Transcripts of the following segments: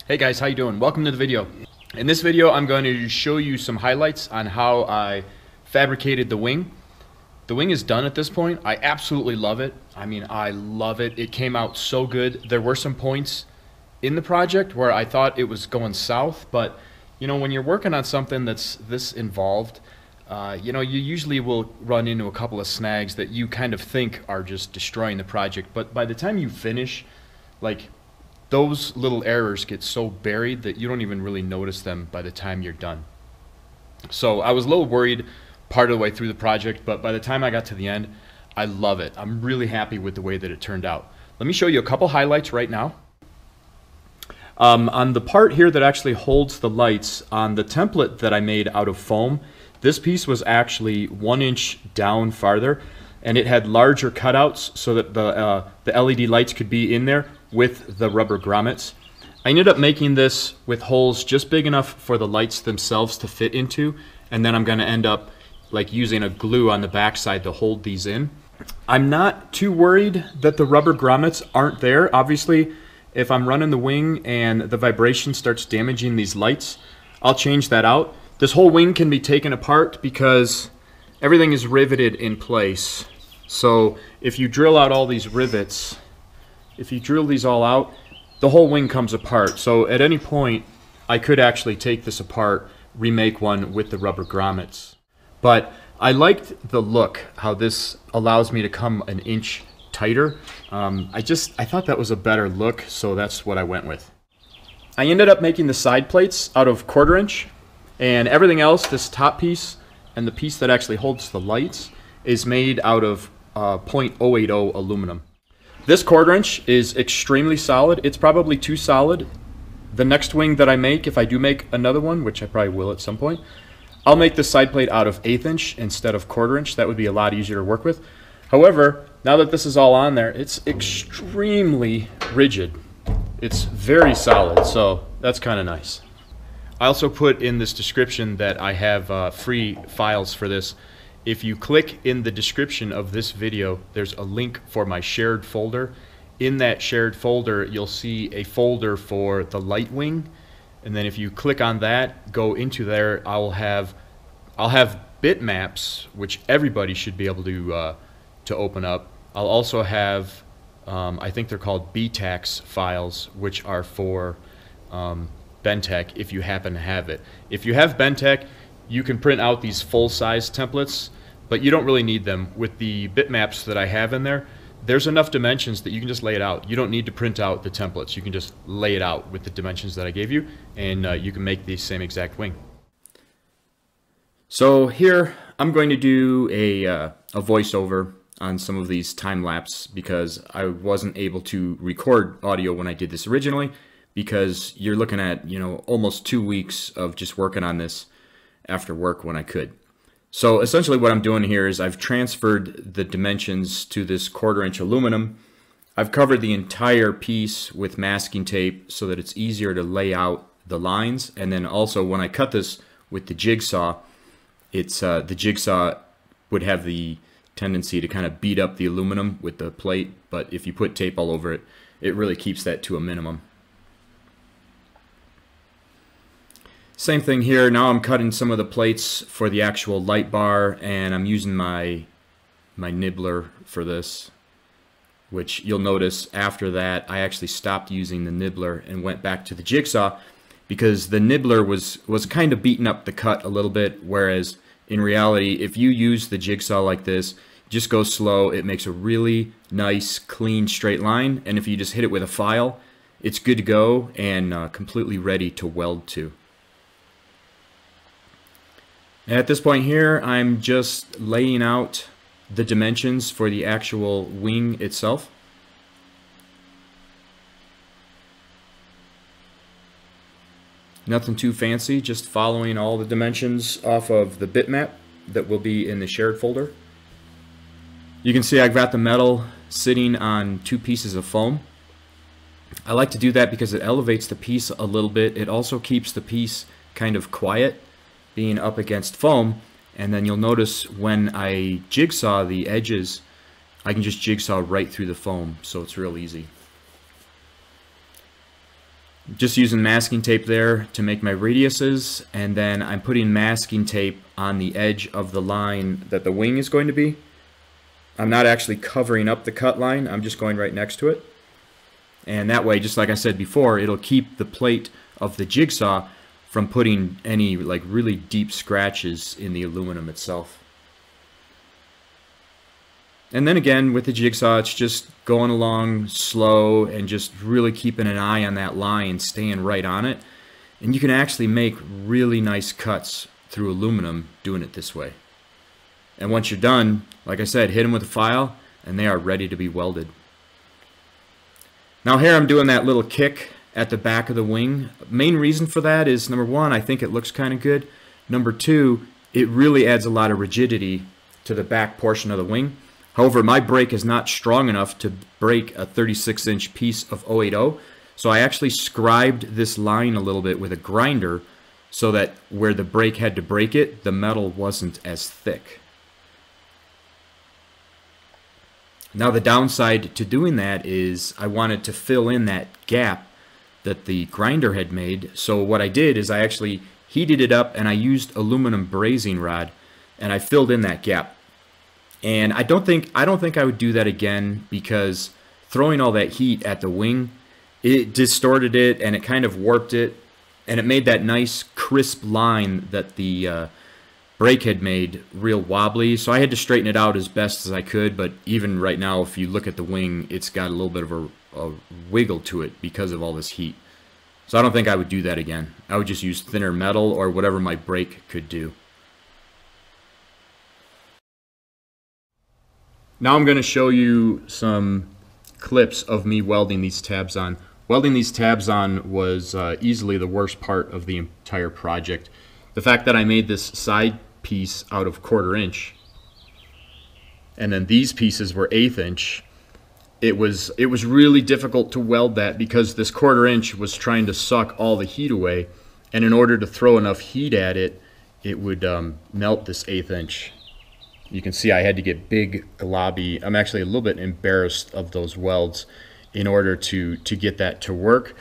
Hey guys, how you doing? Welcome to the video. In this video, I'm going to show you some highlights on how I fabricated the wing. The wing is done at this point. I absolutely love it. I mean, I love it. It came out so good. There were some points in the project where I thought it was going south, but you know, when you're working on something that's this involved, you know, you usually will run into a couple of snags that you kind of think are just destroying the project, but by the time you finish, like, those little errors get so buried that you don't even really notice them by the time you're done. So I was a little worried part of the way through the project, but by the time I got to the end, I love it. I'm really happy with the way that it turned out. Let me show you a couple highlights right now. On the part here that actually holds the lights, on the template that I made out of foam, this piece was actually 1 inch down farther, and it had larger cutouts so that the LED lights could be in there with the rubber grommets. I ended up making this with holes just big enough for the lights themselves to fit into, and then I'm going to end up like using a glue on the backside to hold these in. I'm not too worried that the rubber grommets aren't there. Obviously, if I'm running the wing and the vibration starts damaging these lights, I'll change that out. This whole wing can be taken apart because everything is riveted in place. So if you drill out all these rivets, if you drill these all out, the whole wing comes apart. So at any point, I could actually take this apart, remake one with the rubber grommets. But I liked the look, how this allows me to come an inch tighter. I thought that was a better look, so that's what I went with. I ended up making the side plates out of 1/4 inch, and everything else, this top piece and the piece that actually holds the lights, is made out of 0.080 aluminum. This 1/4 inch is extremely solid. It's probably too solid. The next wing that I make, if I do make another one, which I probably will at some point, I'll make the side plate out of 1/8 inch instead of 1/4 inch. That would be a lot easier to work with. However, now that this is all on there, it's extremely rigid. It's very solid, so that's kind of nice. I also put in this description that I have free files for this. If you click in the description of this video, there's a link for my shared folder. In that shared folder, you'll see a folder for the light wing, and then if you click on that, go into there, I'll have bitmaps, which everybody should be able to open up. I'll also have, I think they're called BTAX files, which are for Bentech if you happen to have it. If you have Bentech, you can print out these full-size templates, but you don't really need them. With the bitmaps that I have in there, there's enough dimensions that you can just lay it out. You don't need to print out the templates. You can just lay it out with the dimensions that I gave you, and you can make the same exact wing. So here, I'm going to do a voiceover on some of these time-lapse because I wasn't able to record audio when I did this originally, because you're looking at, you know, almost 2 weeks of just working on this after work when I could. So essentially what I'm doing here is I've transferred the dimensions to this 1/4 inch aluminum. I've covered the entire piece with masking tape so that it's easier to lay out the lines, and then also when I cut this with the jigsaw, it's the jigsaw would have the tendency to kind of beat up the aluminum with the plate, but if you put tape all over it, it really keeps that to a minimum. Same thing here. Now I'm cutting some of the plates for the actual light bar, and I'm using my nibbler for this, which you'll notice after that I actually stopped using the nibbler and went back to the jigsaw because the nibbler was kind of beating up the cut a little bit, whereas in reality, if you use the jigsaw like this, just go slow, it makes a really nice clean straight line, and if you just hit it with a file, it's good to go and completely ready to weld to. And at this point here, I'm just laying out the dimensions for the actual wing itself. Nothing too fancy, just following all the dimensions off of the bitmap that will be in the shared folder. You can see I've got the metal sitting on 2 pieces of foam. I like to do that because it elevates the piece a little bit. It also keeps the piece kind of quiet, being up against foam, and then you'll notice when I jigsaw the edges, I can just jigsaw right through the foam, so it's real easy. Just using masking tape there to make my radiuses, and then I'm putting masking tape on the edge of the line that the wing is going to be. I'm not actually covering up the cut line, I'm just going right next to it. And that way, just like I said before, it'll keep the plate of the jigsaw from putting any like really deep scratches in the aluminum itself. And then again, with the jigsaw, it's just going along slow and just really keeping an eye on that line, staying right on it. And you can actually make really nice cuts through aluminum doing it this way. And once you're done, like I said, hit them with a file and they are ready to be welded. Now here I'm doing that little kick at the back of the wing. Main reason for that is, number one, I think it looks kind of good. Number two, it really adds a lot of rigidity to the back portion of the wing. However, my brake is not strong enough to break a 36-inch piece of 080, so I actually scribed this line a little bit with a grinder so that where the brake had to break it, the metal wasn't as thick. Now the downside to doing that is I wanted to fill in that gap that the grinder had made, so what I did is I actually heated it up and I used aluminum brazing rod and I filled in that gap. And I don't think I would do that again, because throwing all that heat at the wing, it distorted it and it kind of warped it, and it made that nice crisp line that the brake had made real wobbly. So I had to straighten it out as best as I could, but even right now, if you look at the wing, it's got a little bit of a wiggle to it because of all this heat. So I don't think I would do that again. I would just use thinner metal or whatever my brake could do. Now I'm going to show you some clips of me welding these tabs on. Welding these tabs on was easily the worst part of the entire project. The fact that I made this side piece out of 1/4 inch, and then these pieces were 1/8 inch, it was really difficult to weld that because this 1/4 inch was trying to suck all the heat away, and in order to throw enough heat at it, it would melt this 1/8 inch. You can see I had to get big globby. I'm actually a little bit embarrassed of those welds in order to get that to work.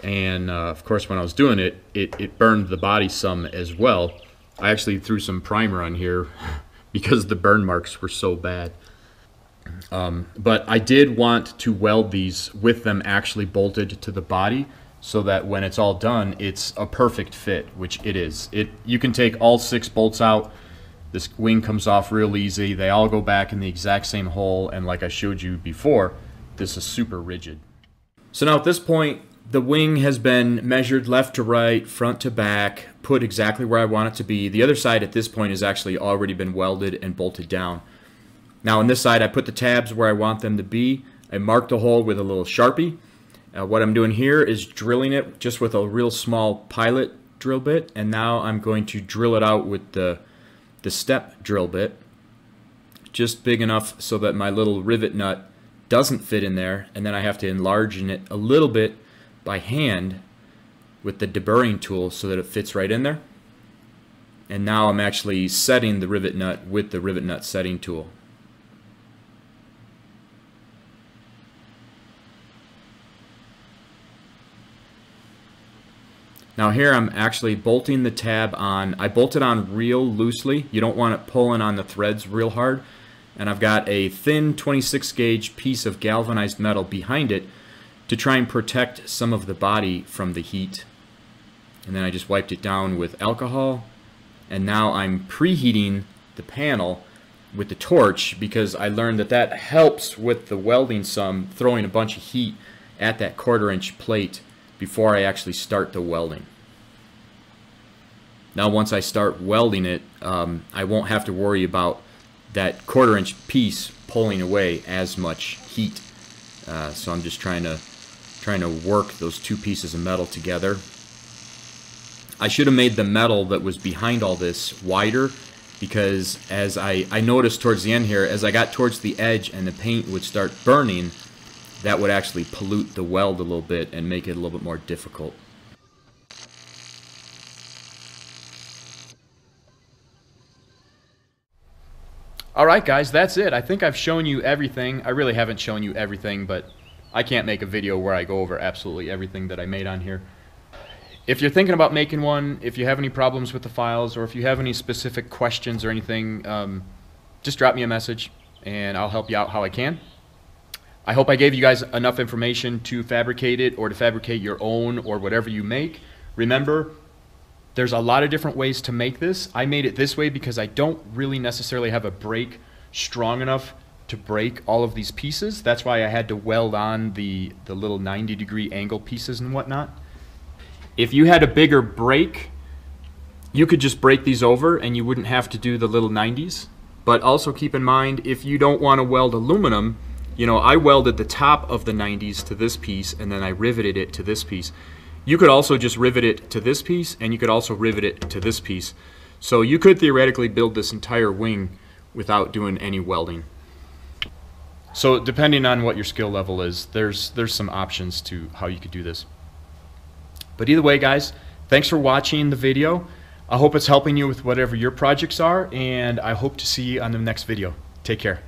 And of course, when I was doing it, it burned the body some as well. I actually threw some primer on here because the burn marks were so bad. But I did want to weld these with them actually bolted to the body, so that when it's all done, it's a perfect fit, which it is. You can take all 6 bolts out. This wing comes off real easy. They all go back in the exact same hole, and like I showed you before, this is super rigid. So now at this point, the wing has been measured left to right, front to back, put exactly where I want it to be. The other side at this point has actually already been welded and bolted down. Now on this side, I put the tabs where I want them to be. I marked the hole with a little Sharpie. What I'm doing here is drilling it just with a real small pilot drill bit, and now I'm going to drill it out with the step drill bit, just big enough so that my little rivet nut doesn't fit in there, and then I have to enlarge it a little bit by hand with the deburring tool so that it fits right in there. And now I'm actually setting the rivet nut with the rivet nut setting tool. Now here I'm actually bolting the tab on. I bolt it on real loosely. You don't want it pulling on the threads real hard. And I've got a thin 26 gauge piece of galvanized metal behind it to try and protect some of the body from the heat. And then I just wiped it down with alcohol. And now I'm preheating the panel with the torch, because I learned that that helps with the welding some, throwing a bunch of heat at that 1/4 inch plate before I actually start the welding. Now once I start welding it, I won't have to worry about that 1/4 inch piece pulling away as much heat. So I'm just trying to work those 2 pieces of metal together. I should have made the metal that was behind all this wider, because as I noticed towards the end here, as I got towards the edge and the paint would start burning, that would actually pollute the weld a little bit and make it a little bit more difficult. Alright guys, that's it. I think I've shown you everything. I really haven't shown you everything, but I can't make a video where I go over absolutely everything that I made on here. If you're thinking about making one, if you have any problems with the files, or if you have any specific questions or anything, just drop me a message and I'll help you out how I can. I hope I gave you guys enough information to fabricate it or to fabricate your own or whatever you make. Remember, there's a lot of different ways to make this. I made it this way because I don't really necessarily have a brake strong enough to break all of these pieces. That's why I had to weld on the little 90-degree angle pieces and whatnot. If you had a bigger brake, you could just break these over and you wouldn't have to do the little 90s. But also keep in mind, if you don't want to weld aluminum, you know, I welded the top of the 90s to this piece and then I riveted it to this piece. You could also just rivet it to this piece, and you could also rivet it to this piece. So you could theoretically build this entire wing without doing any welding. So depending on what your skill level is, there's some options to how you could do this. But either way, guys, thanks for watching the video. I hope it's helping you with whatever your projects are, and I hope to see you on the next video. Take care.